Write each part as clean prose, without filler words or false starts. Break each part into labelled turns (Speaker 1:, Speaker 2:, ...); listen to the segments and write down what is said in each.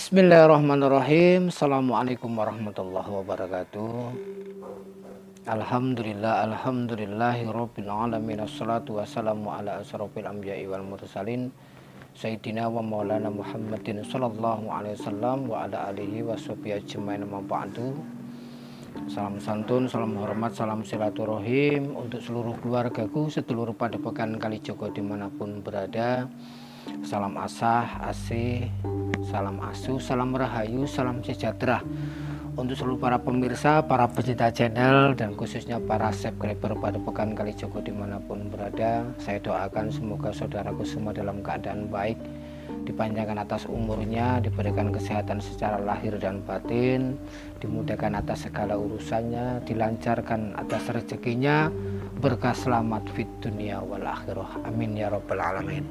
Speaker 1: Bismillahirrahmanirrahim. Assalamualaikum warahmatullahi wabarakatuh. Alhamdulillahirabbil alamin. Assalatu wassalamu ala asrofil anbiya'i wal mursalin Sayyidina wa maulana Muhammadin sallallahu alaihi wasallam wa ala alihi wa sahbihi ajmain amma ba'du. Salam santun, salam hormat, salam silaturahim untuk seluruh keluargaku, sedulur padepokan Kalijogo dimanapun berada. Salam asah, asih, salam asuh, salam rahayu, salam sejahtera untuk seluruh para pemirsa, para pecinta channel, dan khususnya para subscriber Padepokan Kalijogo dimanapun berada. Saya doakan semoga saudaraku semua dalam keadaan baik, dipanjangkan atas umurnya, diberikan kesehatan secara lahir dan batin, dimudahkan atas segala urusannya, dilancarkan atas rezekinya, berkah selamat fit dunia wal akhirah. Amin ya rabbal alamin.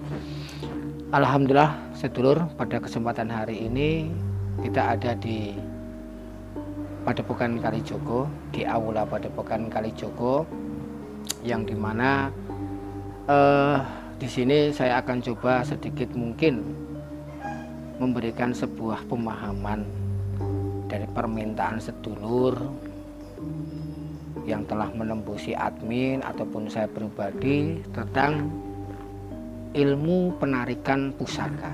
Speaker 1: Alhamdulillah sedulur, pada kesempatan hari ini kita ada di Padepokan Kalijogo, di aula Padepokan Kalijogo, yang dimana di sini saya akan coba sedikit mungkin memberikan sebuah pemahaman dari permintaan sedulur yang telah menembusi admin ataupun saya pribadi tentang ilmu penarikan pusaka.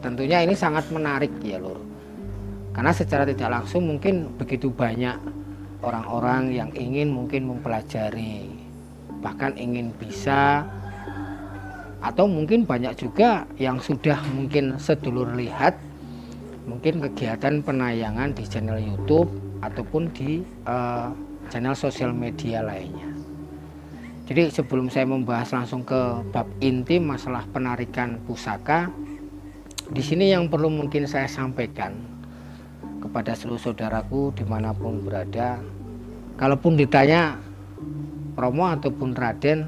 Speaker 1: Tentunya ini sangat menarik ya lur, karena secara tidak langsung mungkin begitu banyak orang-orang yang ingin mungkin mempelajari, bahkan ingin bisa, atau mungkin banyak juga yang sudah mungkin sedulur lihat mungkin kegiatan penayangan di channel YouTube ataupun di channel sosial media lainnya. Jadi sebelum saya membahas langsung ke bab inti masalah penarikan pusaka, di sini yang perlu mungkin saya sampaikan kepada seluruh saudaraku dimanapun berada, kalaupun ditanya Romo ataupun Raden,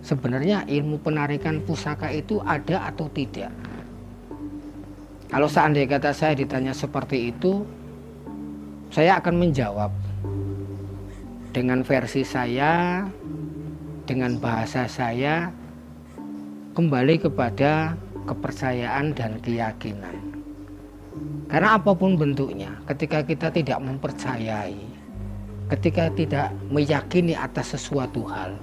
Speaker 1: sebenarnya ilmu penarikan pusaka itu ada atau tidak? Kalau seandainya kata saya ditanya seperti itu, saya akan menjawab dengan versi saya, dengan bahasa saya, kembali kepada kepercayaan dan keyakinan. Karena apapun bentuknya, ketika kita tidak mempercayai, ketika tidak meyakini atas sesuatu hal,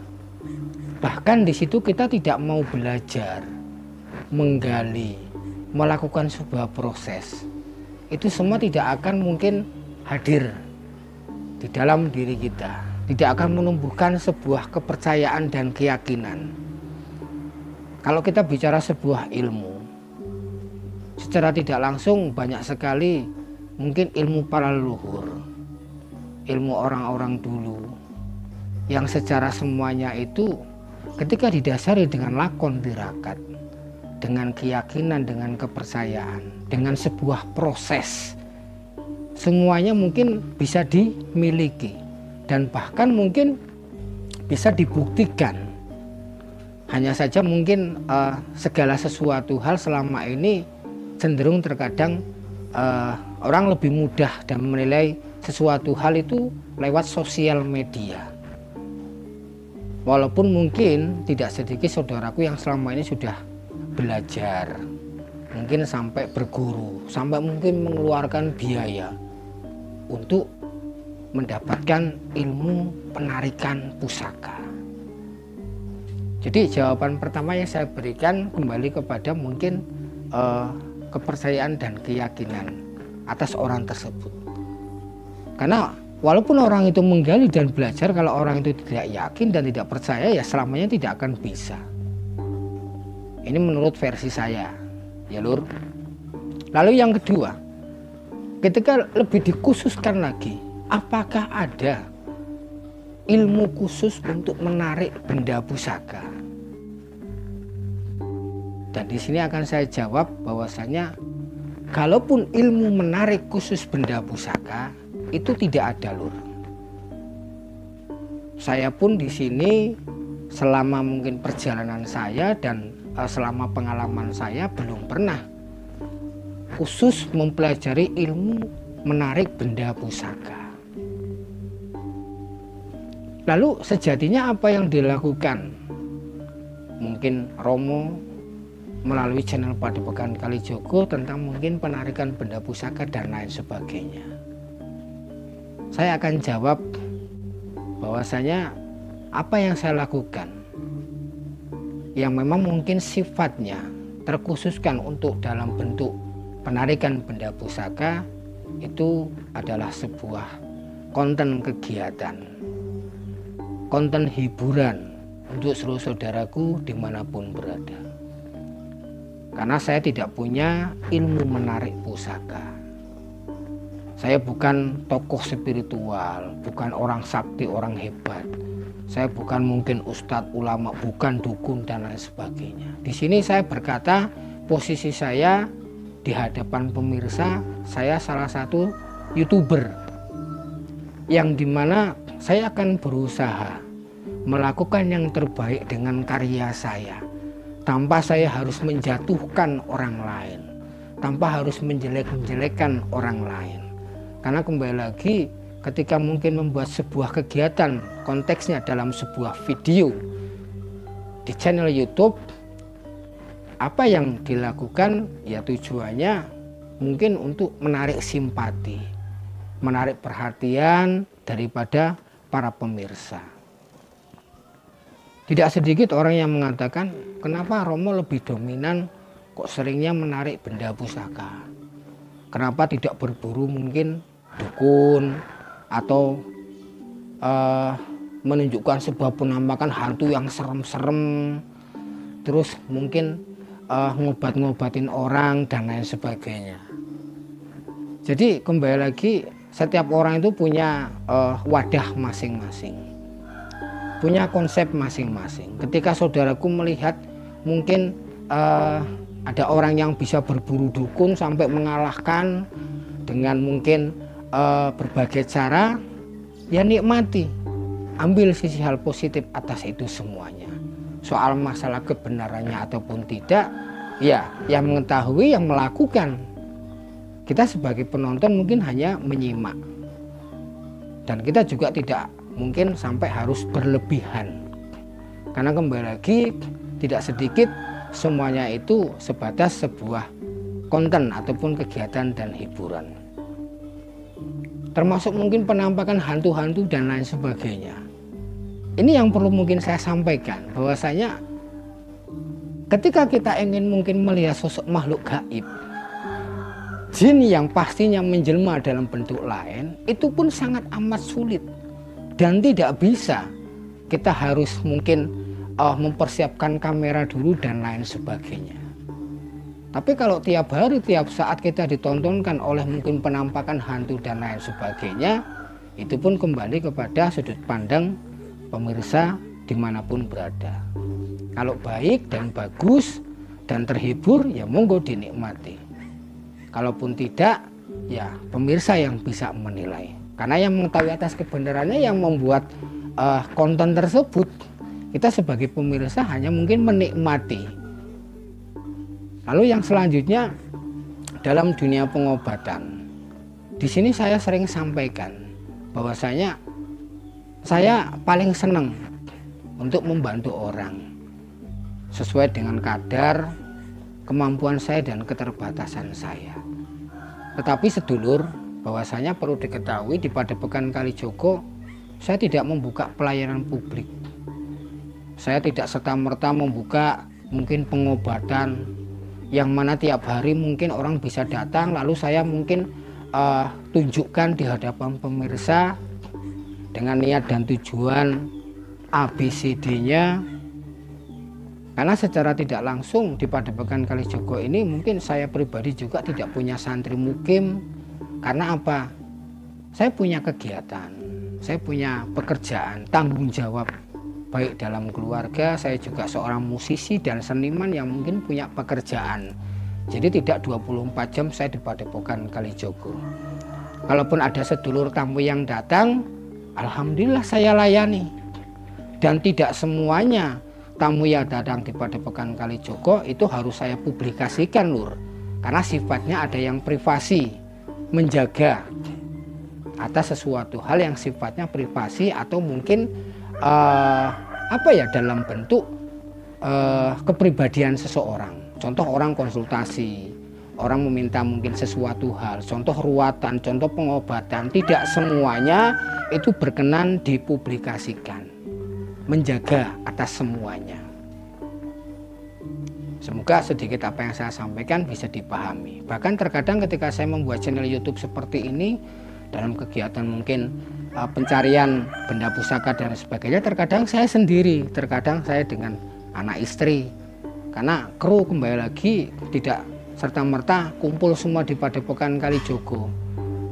Speaker 1: bahkan di situ kita tidak mau belajar, menggali, melakukan sebuah proses, itu semua tidak akan mungkin hadir di dalam diri kita, tidak akan menumbuhkan sebuah kepercayaan dan keyakinan. Kalau kita bicara sebuah ilmu, secara tidak langsung banyak sekali mungkin ilmu para leluhur, ilmu orang-orang dulu, yang secara semuanya itu ketika didasari dengan lakon tirakat, dengan keyakinan, dengan kepercayaan, dengan sebuah proses, semuanya mungkin bisa dimiliki dan bahkan mungkin bisa dibuktikan. Hanya saja mungkin segala sesuatu hal selama ini cenderung terkadang orang lebih mudah dan menilai sesuatu hal itu lewat sosial media. Walaupun mungkin tidak sedikit saudaraku yang selama ini sudah belajar, mungkin sampai berguru, sampai mungkin mengeluarkan biaya untuk mendapatkan ilmu penarikan pusaka. Jadi jawaban pertama yang saya berikan kembali kepada mungkin kepercayaan dan keyakinan atas orang tersebut. Karena walaupun orang itu menggali dan belajar, kalau orang itu tidak yakin dan tidak percaya, ya selamanya tidak akan bisa. Ini menurut versi saya, ya lur. Lalu yang kedua, ketika lebih dikhususkan lagi, apakah ada ilmu khusus untuk menarik benda pusaka? Dan di sini akan saya jawab bahwasanya kalaupun ilmu menarik khusus benda pusaka itu tidak ada lur. Saya pun di sini selama mungkin perjalanan saya dan selama pengalaman saya belum pernah khusus mempelajari ilmu menarik benda pusaka. Lalu sejatinya apa yang dilakukan? Mungkin Romo melalui channel Padepokan Kalijogo tentang mungkin penarikan benda pusaka dan lain sebagainya. Saya akan jawab bahwasanya apa yang saya lakukan yang memang mungkin sifatnya terkhususkan untuk dalam bentuk penarikan benda pusaka itu adalah sebuah konten kegiatan, konten hiburan untuk seluruh saudaraku dimanapun berada. Karena saya tidak punya ilmu menarik pusaka. Saya bukan tokoh spiritual, bukan orang sakti, orang hebat. Saya bukan mungkin ustadz, ulama, bukan dukun dan lain sebagainya. Di sini saya berkata, posisi saya di hadapan pemirsa, saya salah satu YouTuber yang dimana saya akan berusaha melakukan yang terbaik dengan karya saya, tanpa saya harus menjatuhkan orang lain, tanpa harus menjelek-menjelekkan orang lain. Karena kembali lagi, ketika mungkin membuat sebuah kegiatan, konteksnya dalam sebuah video di channel YouTube, apa yang dilakukan ya tujuannya mungkin untuk menarik simpati, menarik perhatian daripada para pemirsa. Tidak sedikit orang yang mengatakan, kenapa Romo lebih dominan kok seringnya menarik benda pusaka? Kenapa tidak berburu mungkin dukun atau menunjukkan sebuah penampakan hantu yang serem-serem, terus mungkin ngobat-ngobatin orang dan lain sebagainya. Jadi kembali lagi, setiap orang itu punya wadah masing-masing, punya konsep masing-masing. Ketika saudaraku melihat mungkin ada orang yang bisa berburu dukun sampai mengalahkan dengan mungkin berbagai cara, ya nikmati, ambil sisi hal positif atas itu semuanya. Soal masalah kebenarannya ataupun tidak, ya yang mengetahui, yang melakukan. Kita sebagai penonton mungkin hanya menyimak, dan kita juga tidak mungkin sampai harus berlebihan. Karena kembali lagi, tidak sedikit semuanya itu sebatas sebuah konten ataupun kegiatan dan hiburan. Termasuk mungkin penampakan hantu-hantu dan lain sebagainya. Ini yang perlu mungkin saya sampaikan, bahwasanya ketika kita ingin mungkin melihat sosok makhluk gaib, jin yang pastinya menjelma dalam bentuk lain, itu pun sangat amat sulit dan tidak bisa. Kita harus mungkin mempersiapkan kamera dulu dan lain sebagainya. Tapi kalau tiap hari, tiap saat kita ditontonkan oleh mungkin penampakan hantu dan lain sebagainya, itu pun kembali kepada sudut pandang pemirsa dimanapun berada. Kalau baik dan bagus dan terhibur, ya monggo dinikmati. Kalaupun tidak, ya pemirsa yang bisa menilai. Karena yang mengetahui atas kebenarannya, yang membuat konten tersebut, kita sebagai pemirsa hanya mungkin menikmati. Lalu yang selanjutnya dalam dunia pengobatan, di sini saya sering sampaikan bahwasanya saya paling senang untuk membantu orang sesuai dengan kadar kemampuan saya dan keterbatasan saya. Tetapi sedulur, bahwasanya perlu diketahui di Padepokan Kalijogo, saya tidak membuka pelayanan publik. Saya tidak serta-merta membuka mungkin pengobatan yang mana tiap hari mungkin orang bisa datang, lalu saya mungkin tunjukkan di hadapan pemirsa dengan niat dan tujuan ABCD-nya. Karena secara tidak langsung di Padepokan Kalijogo ini mungkin saya pribadi juga tidak punya santri mukim. Karena apa? Saya punya kegiatan, saya punya pekerjaan, tanggung jawab baik dalam keluarga. Saya juga seorang musisi dan seniman yang mungkin punya pekerjaan. Jadi tidak 24 jam saya di Padepokan Kalijogo. Kalaupun ada sedulur tamu yang datang, alhamdulillah saya layani. Dan tidak semuanya tamu yang datang di Padepokan Kalijogo itu harus saya publikasikan, Lur. Karena sifatnya ada yang privasi, menjaga atas sesuatu hal yang sifatnya privasi atau mungkin dalam bentuk kepribadian seseorang. Contoh orang konsultasi, orang meminta mungkin sesuatu hal, contoh ruatan, contoh pengobatan, tidak semuanya itu berkenan dipublikasikan. Menjaga atas semuanya. Semoga sedikit apa yang saya sampaikan bisa dipahami. Bahkan terkadang ketika saya membuat channel YouTube seperti ini, dalam kegiatan mungkin pencarian benda pusaka dan sebagainya, terkadang saya sendiri, terkadang saya dengan anak istri. Karena kru kembali lagi tidak serta-merta kumpul semua di Padepokan Kalijogo.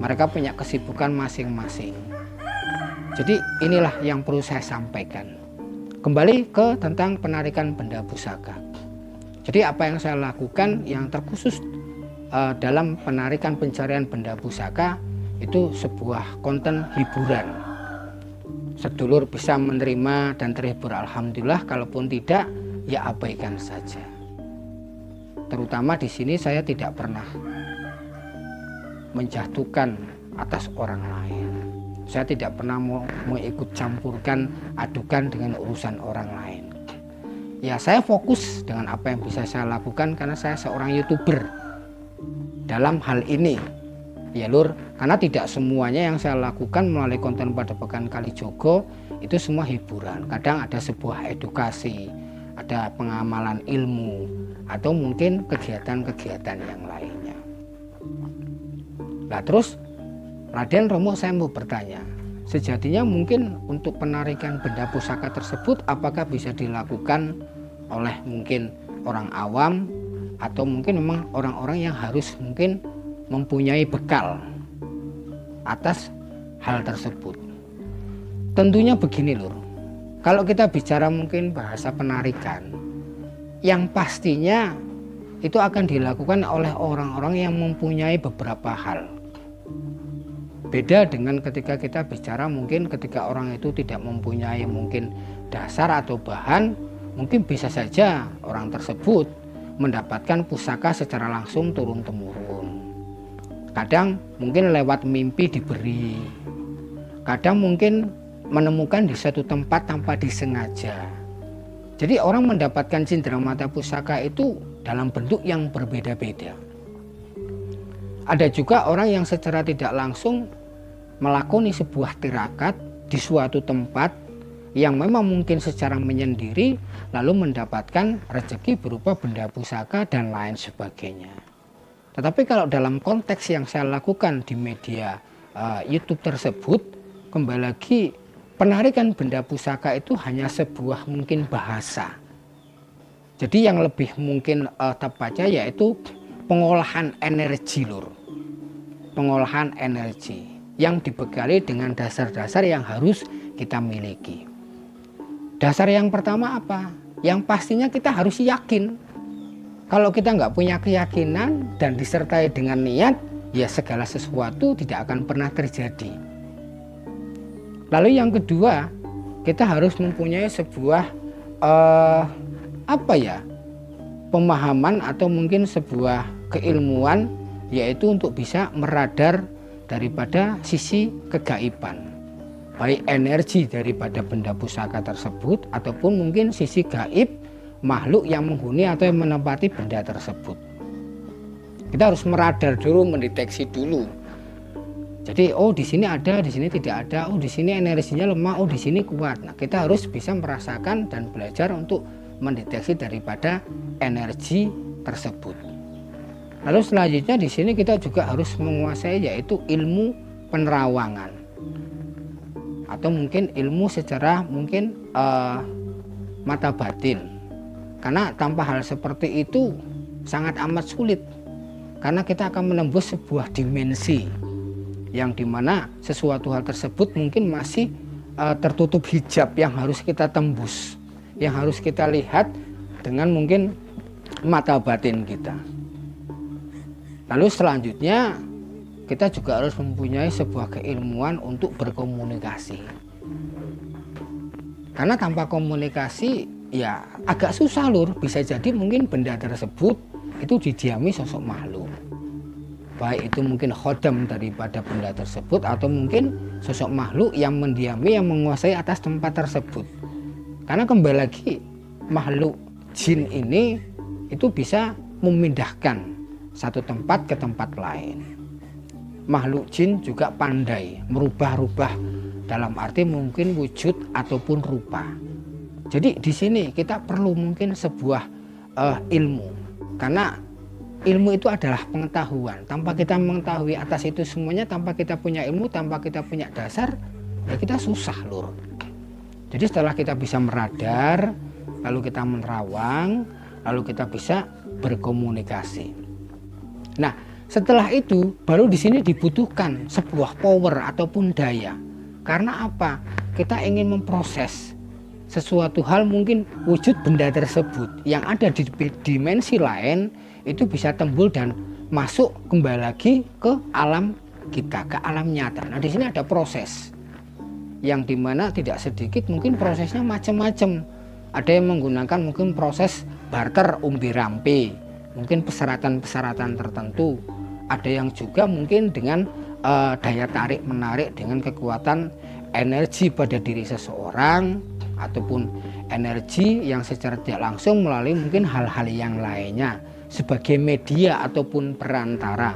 Speaker 1: Mereka punya kesibukan masing-masing. Jadi inilah yang perlu saya sampaikan. Kembali ke tentang penarikan benda pusaka. Jadi apa yang saya lakukan yang terkhusus dalam penarikan pencarian benda pusaka itu sebuah konten hiburan. Sedulur bisa menerima dan terhibur, alhamdulillah. Kalaupun tidak, ya abaikan saja. Terutama di sini saya tidak pernah menjatuhkan atas orang lain. Saya tidak pernah mau mengikut campurkan adukan dengan urusan orang lain. Ya, saya fokus dengan apa yang bisa saya lakukan karena saya seorang YouTuber dalam hal ini. Ya Lur, karena tidak semuanya yang saya lakukan melalui konten Padepokan Kalijogo itu semua hiburan. Kadang ada sebuah edukasi, ada pengamalan ilmu, atau mungkin kegiatan-kegiatan yang lainnya. Nah terus Raden Romo, saya mau bertanya, sejatinya mungkin untuk penarikan benda pusaka tersebut apakah bisa dilakukan oleh mungkin orang awam atau mungkin memang orang-orang yang harus mungkin mempunyai bekal atas hal tersebut? Tentunya begini Lur, kalau kita bicara mungkin bahasa penarikan, yang pastinya itu akan dilakukan oleh orang-orang yang mempunyai beberapa hal. Beda dengan ketika kita bicara mungkin ketika orang itu tidak mempunyai mungkin dasar atau bahan, mungkin bisa saja orang tersebut mendapatkan pusaka secara langsung turun-temurun. Kadang mungkin lewat mimpi diberi, kadang mungkin menemukan di suatu tempat tanpa disengaja. Jadi orang mendapatkan cindramata pusaka itu dalam bentuk yang berbeda-beda. Ada juga orang yang secara tidak langsung melakoni sebuah tirakat di suatu tempat yang memang mungkin secara menyendiri, lalu mendapatkan rezeki berupa benda pusaka dan lain sebagainya. Tetapi kalau dalam konteks yang saya lakukan di media YouTube tersebut, kembali lagi penarikan benda pusaka itu hanya sebuah mungkin bahasa. Jadi yang lebih mungkin tepatnya yaitu pengolahan energi Lur. Pengolahan energi yang dibekali dengan dasar-dasar yang harus kita miliki. Dasar yang pertama apa? Yang pastinya kita harus yakin. Kalau kita nggak punya keyakinan dan disertai dengan niat, ya segala sesuatu tidak akan pernah terjadi. Lalu yang kedua, kita harus mempunyai sebuah pemahaman atau mungkin sebuah keilmuan, yaitu untuk bisa meradar daripada sisi kegaiban, baik energi daripada benda pusaka tersebut ataupun mungkin sisi gaib makhluk yang menghuni atau yang menempati benda tersebut. Kita harus meradar dulu, mendeteksi dulu. Jadi oh di sini ada, di sini tidak ada, oh di sini energinya lemah, oh di sini kuat. Nah, kita harus bisa merasakan dan belajar untuk mendeteksi daripada energi tersebut. Lalu selanjutnya di sini kita juga harus menguasai yaitu ilmu penerawangan atau mungkin ilmu secara mungkin mata batin. Karena tanpa hal seperti itu sangat amat sulit. Karena kita akan menembus sebuah dimensi yang dimana sesuatu hal tersebut mungkin masih tertutup hijab yang harus kita tembus, yang harus kita lihat dengan mungkin mata batin kita. Lalu selanjutnya kita juga harus mempunyai sebuah keilmuan untuk berkomunikasi. Karena tanpa komunikasi ya agak susah Lur, bisa jadi mungkin benda tersebut itu didiami sosok makhluk. Baik itu mungkin khodam daripada benda tersebut atau mungkin sosok makhluk yang mendiami, yang menguasai atas tempat tersebut. Karena kembali lagi makhluk jin ini itu bisa memindahkan satu tempat ke tempat lain. Makhluk jin juga pandai merubah-rubah, dalam arti mungkin wujud ataupun rupa. Jadi di sini kita perlu mungkin sebuah ilmu, karena ilmu itu adalah pengetahuan. Tanpa kita mengetahui atas itu semuanya, tanpa kita punya ilmu, tanpa kita punya dasar, ya kita susah lur. Jadi setelah kita bisa meradar, lalu kita menerawang, lalu kita bisa berkomunikasi. Nah, setelah itu baru di sini dibutuhkan sebuah power ataupun daya. Karena apa? Kita ingin memproses sesuatu hal, mungkin wujud benda tersebut yang ada di dimensi lain itu bisa tembul dan masuk kembali lagi ke alam kita, ke alam nyata. Nah, di sini ada proses yang dimana tidak sedikit mungkin prosesnya macam-macam. Ada yang menggunakan mungkin proses barter umbi rampe, mungkin persyaratan-persyaratan tertentu. Ada yang juga mungkin dengan daya tarik menarik dengan kekuatan energi pada diri seseorang, ataupun energi yang secara tidak langsung melalui mungkin hal-hal yang lainnya sebagai media ataupun perantara.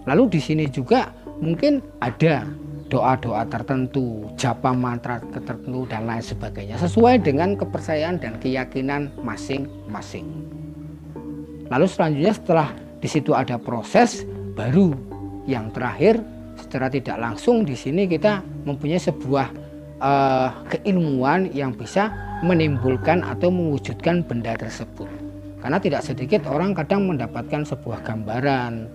Speaker 1: Lalu di sini juga mungkin ada doa-doa tertentu, japa mantra tertentu dan lain sebagainya sesuai dengan kepercayaan dan keyakinan masing-masing. Lalu selanjutnya setelah di situ ada proses, baru yang terakhir secara tidak langsung di sini kita mempunyai sebuah keilmuan yang bisa menimbulkan atau mewujudkan benda tersebut. Karena tidak sedikit orang kadang mendapatkan sebuah gambaran,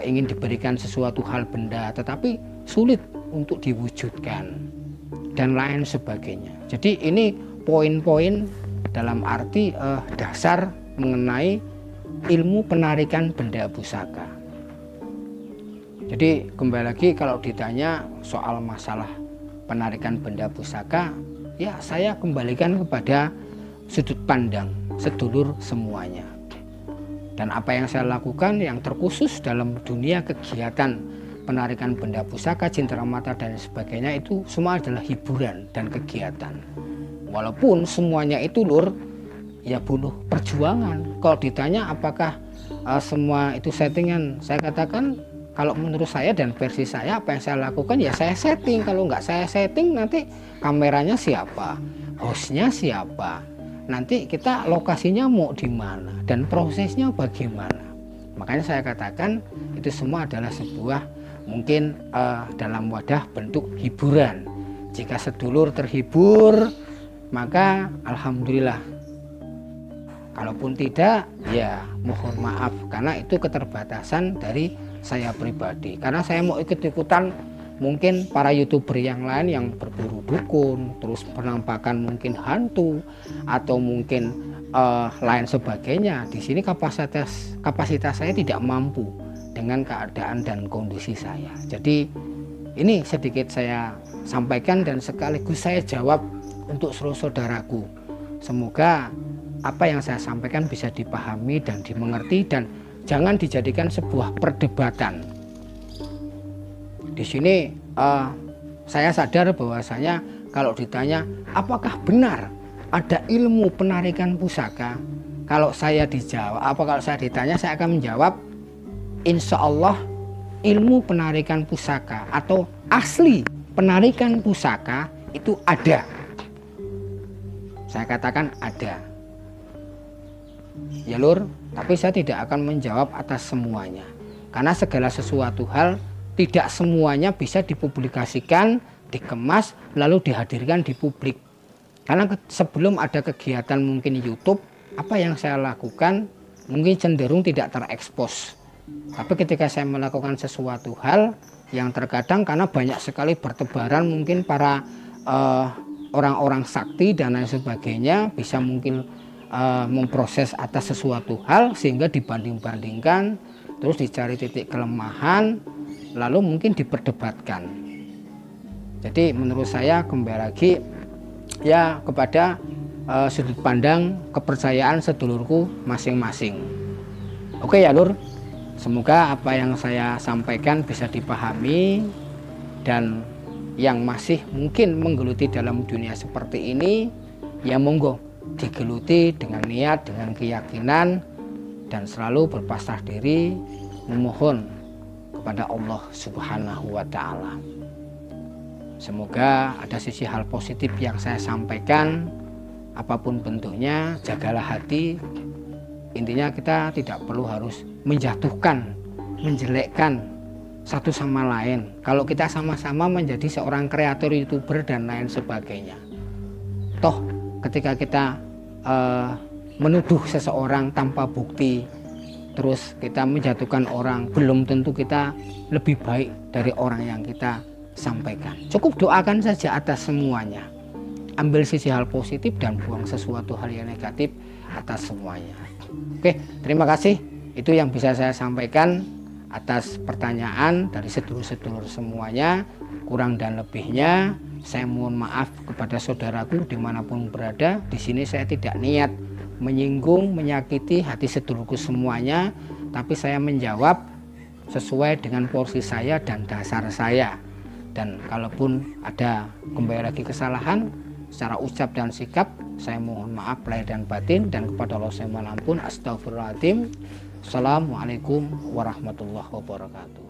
Speaker 1: ingin diberikan sesuatu hal benda, tetapi sulit untuk diwujudkan dan lain sebagainya. Jadi ini poin-poin dalam arti dasar mengenai ilmu penarikan benda pusaka. Jadi kembali lagi kalau ditanya soal masalah penarikan benda pusaka, ya saya kembalikan kepada sudut pandang sedulur semuanya. Dan apa yang saya lakukan yang terkhusus dalam dunia kegiatan penarikan benda pusaka, cindera mata dan sebagainya, itu semua adalah hiburan dan kegiatan. Walaupun semuanya itu lur, ya butuh perjuangan. Kalau ditanya apakah semua itu settingan, saya katakan kalau menurut saya dan versi saya, apa yang saya lakukan ya saya setting. Kalau nggak saya setting, nanti kameranya siapa, hostnya siapa, nanti kita lokasinya mau di mana dan prosesnya bagaimana. Makanya saya katakan itu semua adalah sebuah mungkin dalam wadah bentuk hiburan. Jika sedulur terhibur, maka alhamdulillah. Kalaupun tidak, ya mohon maaf karena itu keterbatasan dari saya pribadi. Karena saya mau ikut-ikutan mungkin para YouTuber yang lain yang berburu dukun, terus penampakan mungkin hantu atau mungkin lain sebagainya. Di sini kapasitas saya tidak mampu dengan keadaan dan kondisi saya. Jadi ini sedikit saya sampaikan dan sekaligus saya jawab untuk seluruh saudaraku. Semoga apa yang saya sampaikan bisa dipahami dan dimengerti dan jangan dijadikan sebuah perdebatan. Di sini saya sadar bahwasanya kalau ditanya apakah benar ada ilmu penarikan pusaka, kalau saya ditanya saya akan menjawab insya Allah ilmu penarikan pusaka atau asli penarikan pusaka itu ada. Saya katakan ada. Ya lur, tapi saya tidak akan menjawab atas semuanya. Karena segala sesuatu hal tidak semuanya bisa dipublikasikan, dikemas, lalu dihadirkan di publik. Karena sebelum ada kegiatan mungkin YouTube, apa yang saya lakukan mungkin cenderung tidak terekspos. Tapi ketika saya melakukan sesuatu hal yang terkadang karena banyak sekali bertebaran mungkin para orang-orang sakti dan lain sebagainya bisa mungkin memproses atas sesuatu hal sehingga dibanding-bandingkan, terus dicari titik kelemahan, lalu mungkin diperdebatkan. Jadi menurut saya kembali lagi ya kepada sudut pandang kepercayaan sedulurku masing-masing. Oke ya lur, semoga apa yang saya sampaikan bisa dipahami, dan yang masih mungkin menggeluti dalam dunia seperti ini ya monggo digeluti dengan niat, dengan keyakinan, dan selalu berpasrah diri memohon kepada Allah Subhanahu wa Ta'ala. Semoga ada sisi hal positif yang saya sampaikan, apapun bentuknya, jagalah hati. Intinya kita tidak perlu harus menjatuhkan, menjelekkan satu sama lain. Kalau kita sama-sama menjadi seorang kreator, YouTuber dan lain sebagainya, toh ketika kita menuduh seseorang tanpa bukti, terus kita menjatuhkan orang, belum tentu kita lebih baik dari orang yang kita sampaikan. Cukup doakan saja atas semuanya, ambil sisi hal positif dan buang sesuatu hal yang negatif atas semuanya. Oke, terima kasih. Itu yang bisa saya sampaikan atas pertanyaan dari sedulur-sedulur semuanya. Kurang dan lebihnya saya mohon maaf kepada saudaraku dimanapun berada. Di sini saya tidak niat menyinggung, menyakiti hati sedulurku semuanya, tapi saya menjawab sesuai dengan porsi saya dan dasar saya. Dan kalaupun ada kembali lagi kesalahan secara ucap dan sikap, saya mohon maaf lahir dan batin, dan kepada Allah saya mohon ampun. Astagfirullahaladzim. Assalamualaikum warahmatullahi wabarakatuh.